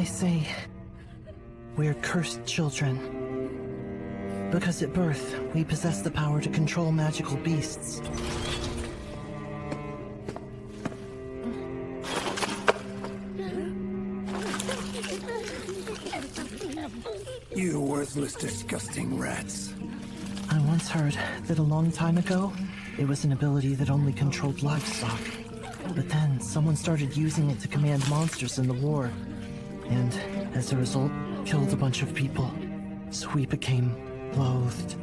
They say we're cursed children. Because at birth, we possess the power to control magical beasts. You worthless, disgusting rats. I once heard that a long time ago, it was an ability that only controlled livestock. But then, someone started using it to command monsters in the war. And, as a result, killed a bunch of people. So we became loathed.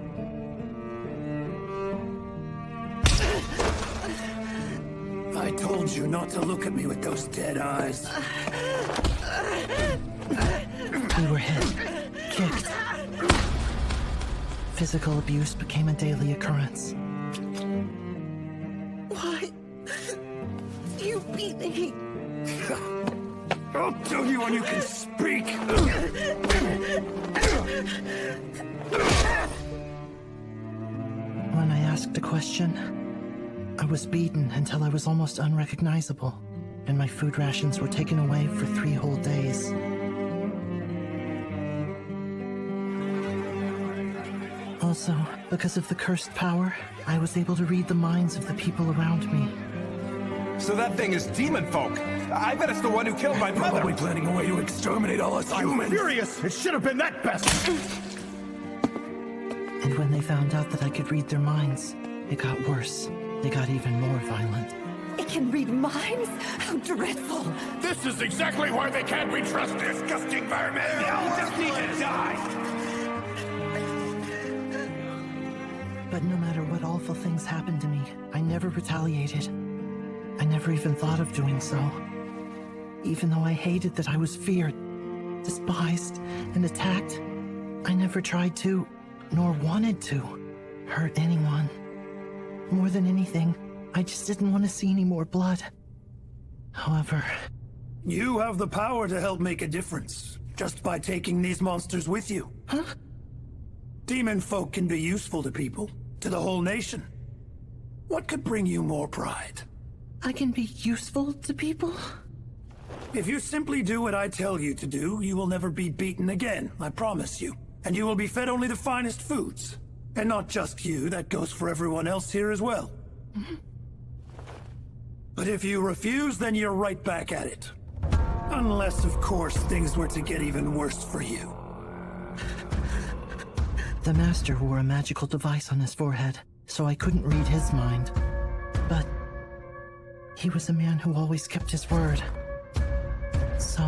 I told you not to look at me with those dead eyes. We were hit, kicked. Physical abuse became a daily occurrence. Why? You beat me. I'll tell you when you can speak. When I asked a question, I was beaten until I was almost unrecognizable, and my food rations were taken away for 3 whole days. Also, because of the cursed power, I was able to read the minds of the people around me. So that thing is demon folk. I bet it's the one who killed my mother. Probably planning a way to exterminate all us humans. Furious! It should have been that best. And when they found out that I could read their minds, it got worse. They got even more violent. It can read minds? How dreadful. This is exactly why they can't be trusted. Disgusting vermin. They all just need to die. But no matter what awful things happened to me, I never retaliated. I never even thought of doing so. Even though I hated that I was feared, despised, and attacked, I never tried to, nor wanted to, hurt anyone. More than anything, I just didn't want to see any more blood. However... You have the power to help make a difference, just by taking these monsters with you. Huh? Demon folk can be useful to people, to the whole nation. What could bring you more pride? I can be useful to people? If you simply do what I tell you to do, you will never be beaten again, I promise you. And you will be fed only the finest foods. And not just you, that goes for everyone else here as well. But if you refuse, then you're right back at it. Unless, of course, things were to get even worse for you. The Master wore a magical device on his forehead, so I couldn't read his mind. But he was a man who always kept his word. So...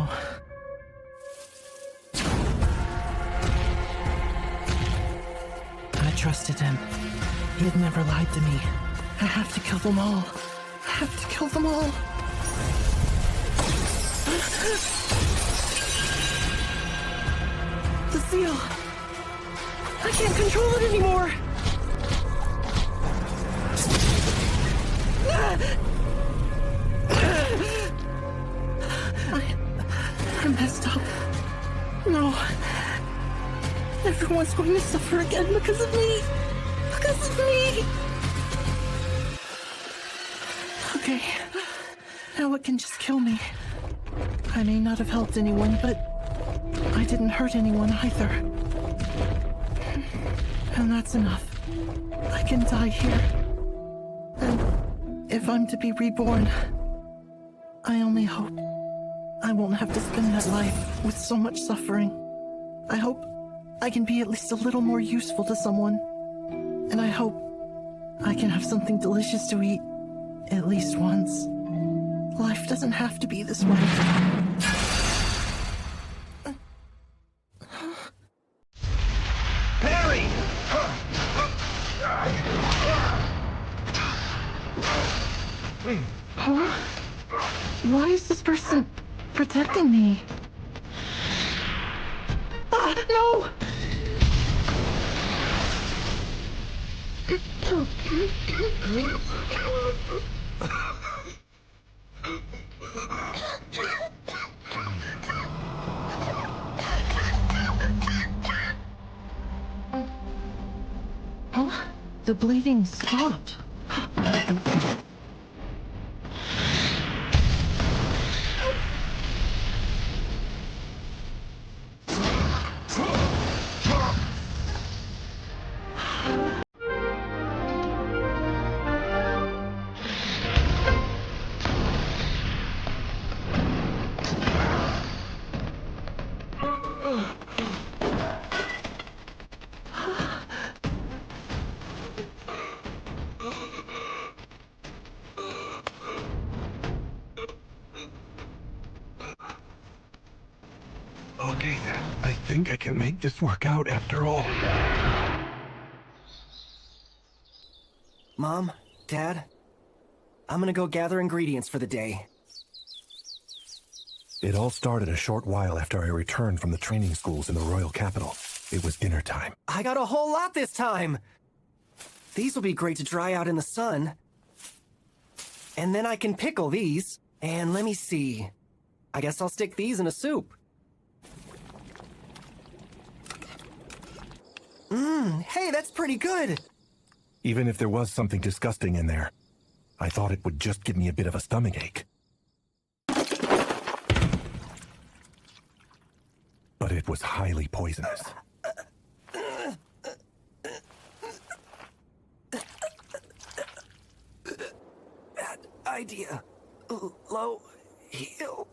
I trusted him. He had never lied to me. I have to kill them all. I have to kill them all. The seal. I can't control it anymore. I messed up. No. Everyone's going to suffer again because of me. Because of me. Okay. Now it can just kill me. I may not have helped anyone, but I didn't hurt anyone either. And that's enough. I can die here. And if I'm to be reborn, I only hope I won't have to spend that life with so much suffering. I hope I can be at least a little more useful to someone. And I hope I can have something delicious to eat at least once. Life doesn't have to be this way. Parry! Huh? Why is this person protecting me? Ah, no! Huh? The bleeding stopped. Okay, I think I can make this work out after all. Mom, Dad, I'm gonna go gather ingredients for the day. It all started a short while after I returned from the training schools in the royal capital. It was dinner time. I got a whole lot this time! These will be great to dry out in the sun. And then I can pickle these. And let me see. I guess I'll stick these in a soup. Hey, that's pretty good! Even if there was something disgusting in there, I thought it would just give me a bit of a stomachache. But it was highly poisonous. Bad idea. Low heel.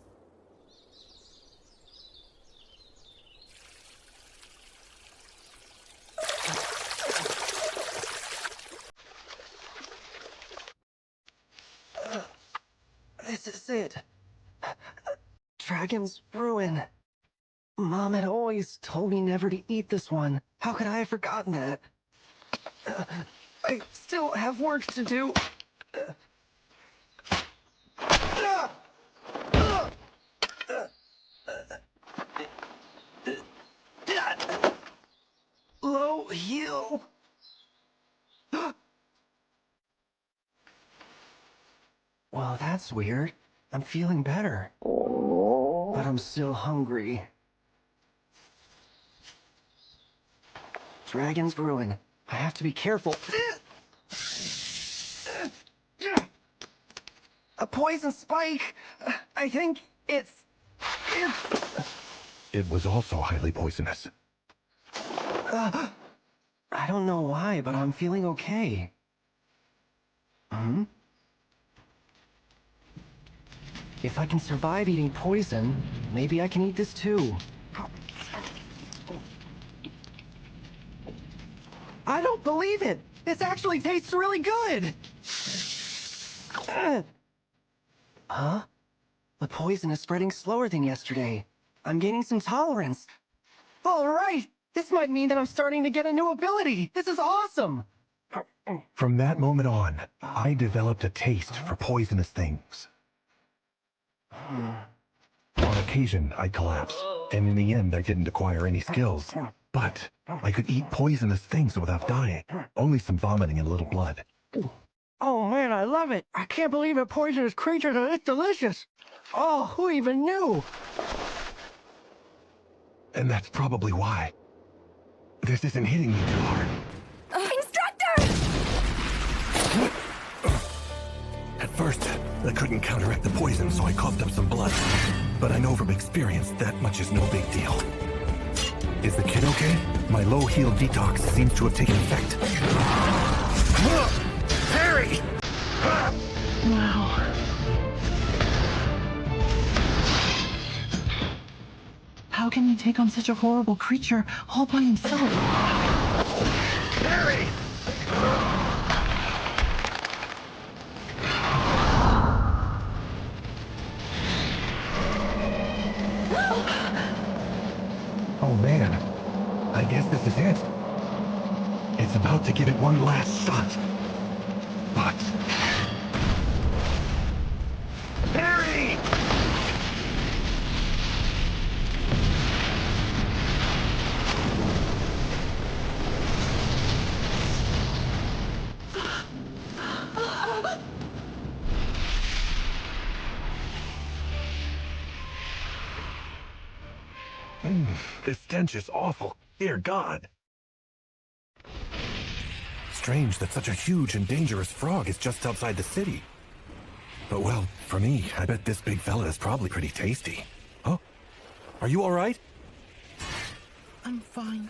This is it. Dragon's Ruin. Mom had always told me never to eat this one. How could I have forgotten that? I still have work to do. Low heel. Well, that's weird. I'm feeling better. But I'm still hungry. Dragon's Ruin. I have to be careful. A poison spike! I think it's... It was also highly poisonous. I don't know why, but I'm feeling okay. If I can survive eating poison, maybe I can eat this too. I don't believe it! This actually tastes really good! Huh? The poison is spreading slower than yesterday. I'm gaining some tolerance. Alright! This might mean that I'm starting to get a new ability! This is awesome! From that moment on, I developed a taste for poisonous things. On occasion, I'd collapse, and in the end, I didn't acquire any skills. But I could eat poisonous things without dying. Only some vomiting and a little blood. Oh man, I love it! I can't believe a poisonous creature that is delicious! Oh, who even knew? And that's probably why. This isn't hitting me too hard. Instructor! At first, I couldn't counteract the poison, so I coughed up some blood. But I know from experience that much is no big deal. Is the kid okay? My low heel detox seems to have taken effect. Parry! Wow. How can he take on such a horrible creature all by himself? Parry! Oh man, I guess this is it. It's about to give it one last shot. But... Parry! This stench is awful. Dear God. Strange that such a huge and dangerous frog is just outside the city. But well, for me, I bet this big fella is probably pretty tasty. Huh? Are you all right? I'm fine.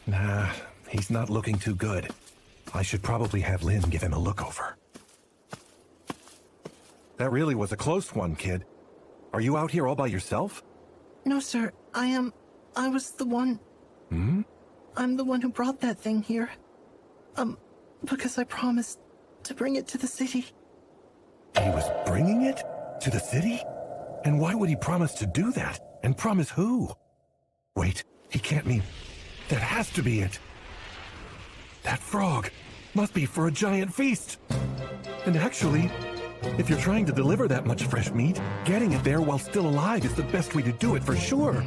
Nah, he's not looking too good. I should probably have Lynn give him a look over. That really was a close one, kid. Are you out here all by yourself? No, sir. I was the one... I'm the one who brought that thing here. Because I promised to bring it to the city. He was bringing it? To the city? And why would he promise to do that? And promise who? Wait, he can't mean... That has to be it. That frog must be for a giant feast. And actually, if you're trying to deliver that much fresh meat, getting it there while still alive is the best way to do it for sure.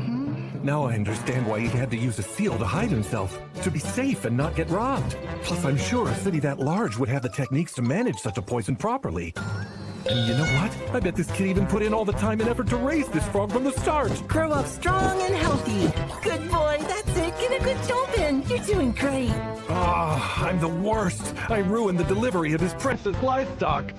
Now I understand why he had to use a seal to hide himself, to be safe and not get robbed. Plus, I'm sure a city that large would have the techniques to manage such a poison properly. And you know what? I bet this kid even put in all the time and effort to raise this frog from the start. Grow up strong and healthy. Good boy, that's it. Get a good jump in. You're doing great. Ah, I'm the worst. I ruined the delivery of his precious livestock.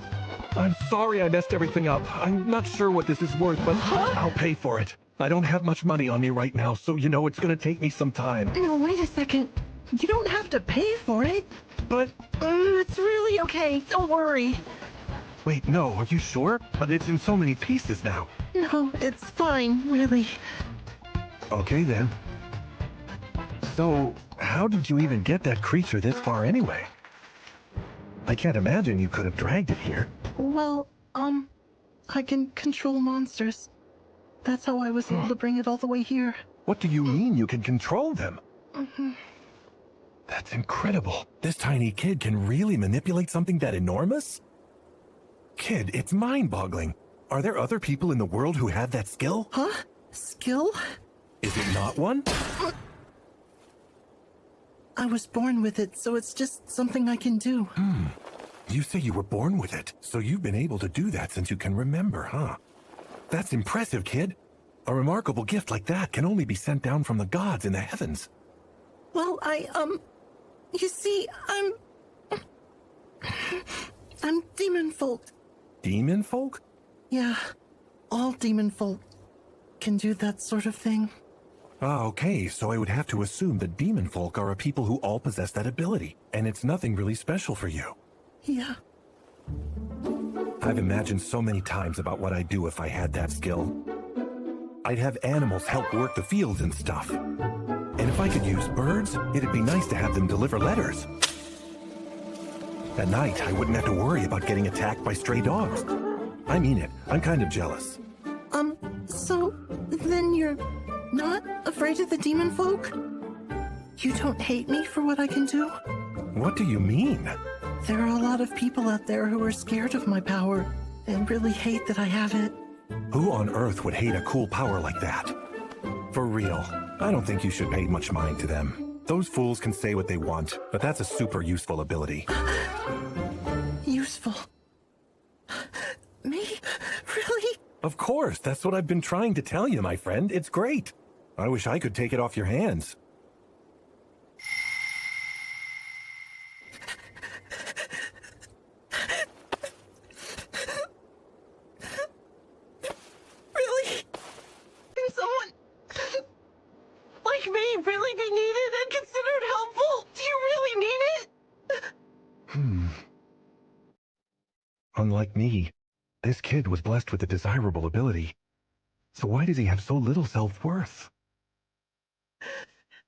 I'm sorry I messed everything up. I'm not sure what this is worth, but I'll pay for it. I don't have much money on me right now, so you know it's gonna take me some time. No, wait a second. You don't have to pay for it. But... It's really okay. Don't worry. Wait, no, are you sure? But it's in so many pieces now. No, it's fine, really. Okay, then. So, how did you even get that creature this far anyway? I can't imagine you could have dragged it here. Well, I can control monsters. That's how I was able to bring it all the way here. What do you mean you can control them? That's incredible. This tiny kid can really manipulate something that enormous? Kid, it's mind-boggling. Are there other people in the world who have that skill? Huh? Skill? Is it not one? I was born with it, so it's just something I can do. You say you were born with it, so you've been able to do that since you can remember, huh? That's impressive, kid. A remarkable gift like that can only be sent down from the gods in the heavens. Well, you see, I'm demon folk. Demon folk? Yeah, all demon folk can do that sort of thing. Ah, okay, so I would have to assume that demon folk are a people who all possess that ability, and it's nothing really special for you. Yeah. I've imagined so many times about what I'd do if I had that skill. I'd have animals help work the fields and stuff. And if I could use birds, it'd be nice to have them deliver letters. At night, I wouldn't have to worry about getting attacked by stray dogs. I mean it, I'm kind of jealous. So then you're not afraid of the demon folk? You don't hate me for what I can do? What do you mean? There are a lot of people out there who are scared of my power and really hate that I have it. Who on earth would hate a cool power like that? For real, I don't think you should pay much mind to them. Those fools can say what they want, but that's a super useful ability. Useful? Me? Really? Of course, that's what I've been trying to tell you, my friend. It's great. I wish I could take it off your hands. Really? Can someone like me really be needed and considered helpful? Do you really need it? Unlike me, this kid was blessed with a desirable ability. So why does he have so little self-worth?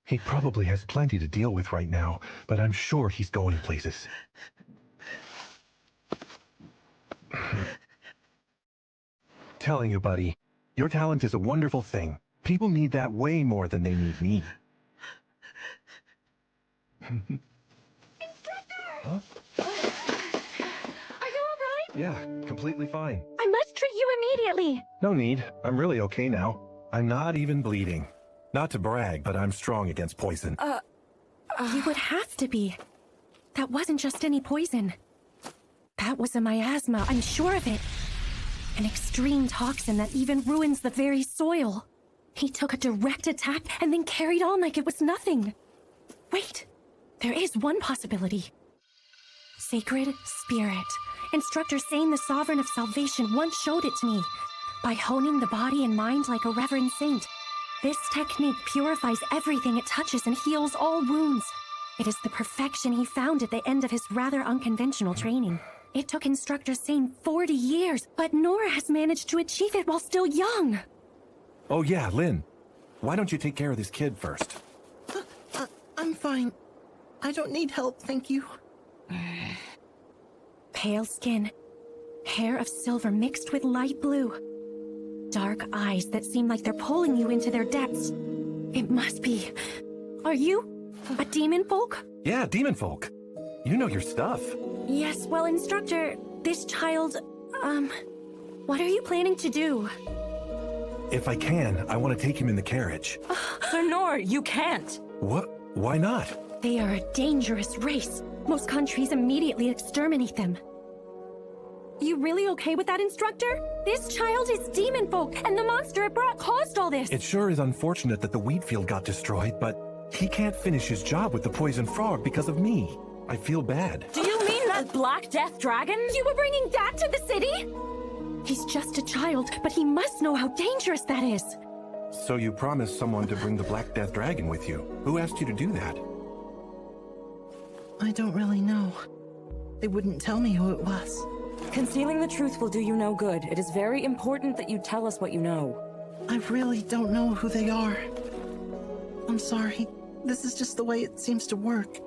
He probably has plenty to deal with right now, but I'm sure he's going places. Telling you, buddy, your talent is a wonderful thing. People need that way more than they need me. Huh? Are you alright? Yeah, completely fine. I must treat you immediately. No need. I'm really okay now. I'm not even bleeding. Not to brag, but I'm strong against poison. You would have to be. That wasn't just any poison. That was a miasma, I'm sure of it. An extreme toxin that even ruins the very soil. He took a direct attack and then carried on like it was nothing. Wait, there is one possibility. Sacred Spirit. Instructor Sane, the Sovereign of Salvation, once showed it to me. By honing the body and mind like a reverend saint. This technique purifies everything it touches and heals all wounds. It is the perfection he found at the end of his rather unconventional training. It took Instructor Sane 40 years, but Nora has managed to achieve it while still young. Oh yeah, Lynn. Why don't you take care of this kid first? I'm fine. I don't need help, thank you. Pale skin, hair of silver mixed with light blue. dark eyes that seem like they're pulling you into their depths. It must be... Are you a demon folk? Yeah, demon folk. You know your stuff. Yes, well, Instructor, this child, what are you planning to do? If I can, I want to take him in the carriage. Sir Noor, you can't. What? Why not? They are a dangerous race. Most countries immediately exterminate them. You really okay with that, Instructor? This child is demon folk, and the monster it brought caused all this. It sure is unfortunate that the wheat field got destroyed, but he can't finish his job with the poison frog because of me. I feel bad. Do you mean that Black Death Dragon? You were bringing that to the city? He's just a child, but he must know how dangerous that is. So you promised someone to bring the Black Death Dragon with you. Who asked you to do that? I don't really know. They wouldn't tell me who it was. Concealing the truth will do you no good. It is very important that you tell us what you know. I really don't know who they are. I'm sorry. This is just the way it seems to work.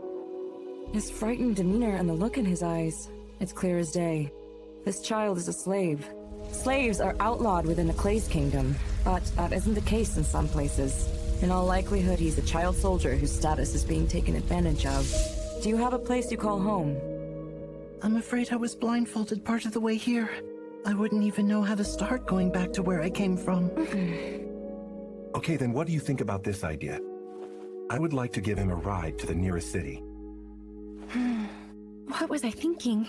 His frightened demeanor and the look in his eyes. It's clear as day. This child is a slave. Slaves are outlawed within the Clay's kingdom, but that isn't the case in some places. In all likelihood, he's a child soldier whose status is being taken advantage of. Do you have a place you call home? I'm afraid I was blindfolded part of the way here. I wouldn't even know how to start going back to where I came from. Okay, then what do you think about this idea? I would like to give him a ride to the nearest city. What was I thinking?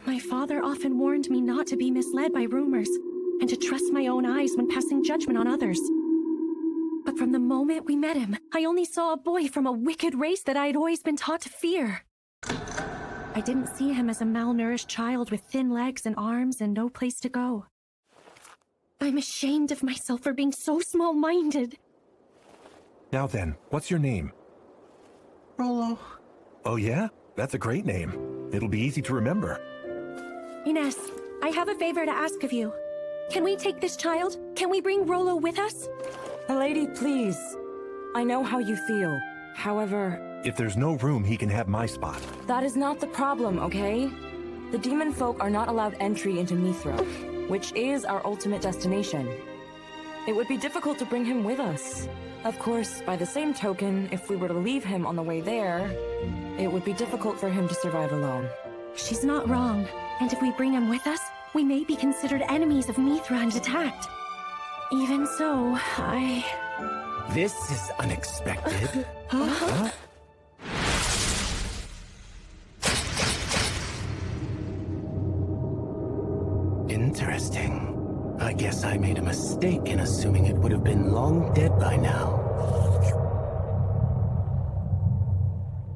My father often warned me not to be misled by rumors, and to trust my own eyes when passing judgment on others. But from the moment we met him, I only saw a boy from a wicked race that I had always been taught to fear. I didn't see him as a malnourished child with thin legs and arms and no place to go. I'm ashamed of myself for being so small-minded. Now then, what's your name? Rollo. Oh yeah? That's a great name. It'll be easy to remember. Ines, I have a favor to ask of you. Can we take this child? Can we bring Rollo with us? Lady, please. I know how you feel. However... If there's no room, he can have my spot. That is not the problem, okay? The demon folk are not allowed entry into Mithra, which is our ultimate destination. It would be difficult to bring him with us. Of course, by the same token, if we were to leave him on the way there, it would be difficult for him to survive alone. She's not wrong. And if we bring him with us, we may be considered enemies of Mithra and attacked. Even so, This is unexpected. Huh? Interesting. I guess I made a mistake in assuming it would have been long dead by now.